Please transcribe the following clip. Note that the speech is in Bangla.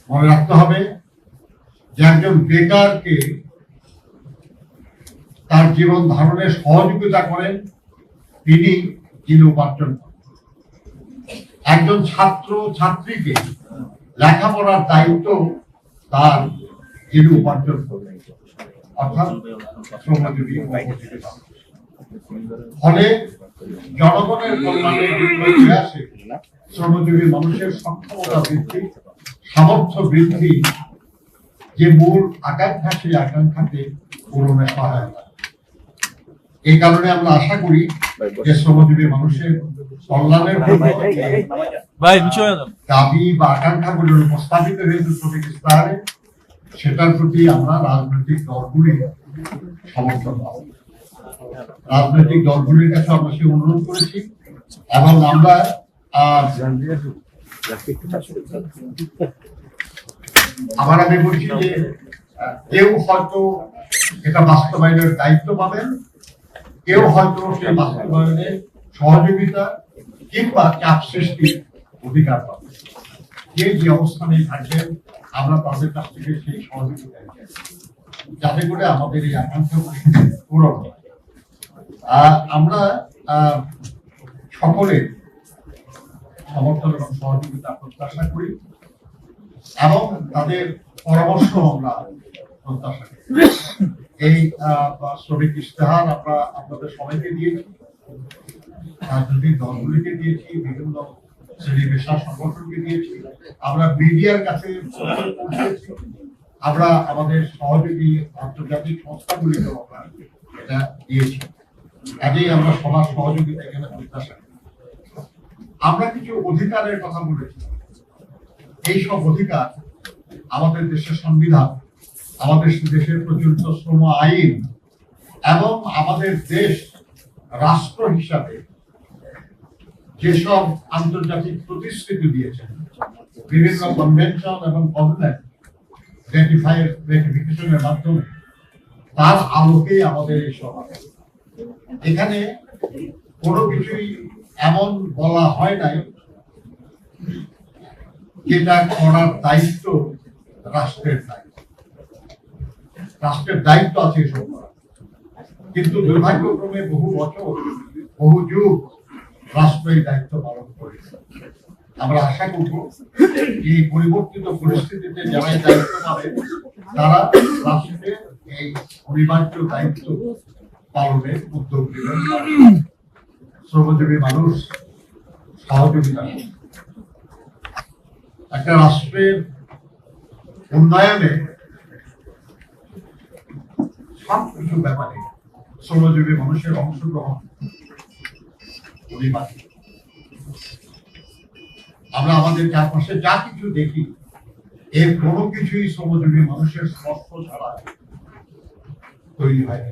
মনে রাখতে হবে যে একজন বেকারকে তার জীবন ধারণে সহযোগিতা করেন যিনি উপার্জন করেন। একজন ছাত্র ছাত্রীকে লেখাপড়ার দায়িত্ব তার যিনি উপার্জন করবেন, অর্থাৎ শ্রমজীবী। ফলে জনগণের কল্যাণে আসে শ্রমজীবী মানুষের সক্ষমতা বৃদ্ধি, সামর্থ্য বৃদ্ধি, যে মূল আকাঙ্ক্ষা, সেই আকাঙ্ক্ষাকে পূরণে সহায়তা। এই কারণে আমরা আশা করি যে শ্রমজীবী মানুষের কল্যাণের দাবি বা আকাঙ্ক্ষাগুলোর উপস্থাপিত হয়েছে শ্রমিক ইস্তাহারে, সেটার প্রতি আমরা রাজনৈতিক দলগুলি সমর্থন পাবো। রাজনৈতিক দলগুলির কাছে আমরা সে অনুরোধ করেছি এবং আমরা আবার আমি বলছি যে কেউ হয়তো এটা বাস্তবায়নের দায়িত্ব পাবেন, কেউ হয়তো সে বাস্তবায়নের সহযোগিতা কিংবা চাপ সৃষ্টির অধিকার পাবে। যে অবস্থানেই থাকবেন আমরা তাদের কাছ থেকে সেই সহযোগিতা যাতে করে আমাদের এই আকাঙ্ক্ষা পূরণ হয়। আমরা সকলে সমর্থন এবং সহযোগিতা প্রত্যাশা করি এবং তাদের পরামর্শ আমরা প্রত্যাশা করি। এই শ্রমিক ইশতেহার আমরা আপনাদের সবাইকে দিয়েছি, রাজনৈতিক দলগুলিকে দিয়েছি, বিভিন্ন শ্রেণী পেশা সংগঠনকে দিয়েছি, আমরা মিডিয়ার কাছে পৌঁছেছি, আমরা আমাদের সহযোগী আন্তর্জাতিক সংস্থাগুলিকেও আমরা এটা দিয়েছি। কাজেই আমরা সবার সহযোগিতা এখানে প্রত্যাশা করি। আমরা কিছু অধিকারের কথা বলেছি। এই সব অধিকার আমাদের দেশের সংবিধান, আমাদের দেশের প্রচলিত শ্রম আইন এবং আমাদের দেশ রাষ্ট্র হিসাবে যেসব আন্তর্জাতিক প্রতিশ্রুতি দিয়েছেন, বিভিন্ন কনভেনশন এবং কভেনেন্ট রেটিফিকেশনের মাধ্যমে, তার আলোকেই আমাদের এই সভা। এখানে কোনো কিছুই এমন বলা হয় নাই যেটা করার দায়িত্ব রাষ্ট্রের দায়িত্ব। রাষ্ট্রের দায়িত্ব আছে এসব করা, কিন্তু দুর্ভাগ্যক্রমে বহু বছর, বহু যুগ রাষ্ট্র এই দায়িত্ব পালন করেছে। আমরা আশা করব এই পরিবর্তিত পরিস্থিতিতে যারা এই দায়িত্ব পাবে তারা রাষ্ট্রের এই অনিবার্য দায়িত্ব পালনের উদ্যোগ নেবেন, শ্রমজীবী মানুষ সহযোগিতা। একটা রাষ্ট্রের উন্নয়নে সব কিছু ব্যাপারে শ্রমজীবী মানুষের অংশগ্রহণ অনিবার্য। আমরা আমাদের চারপাশে যা কিছু দেখি, এর কোনো কিছুই শ্রমজীবী মানুষের স্পর্শ ছাড়া তৈরি হয় না।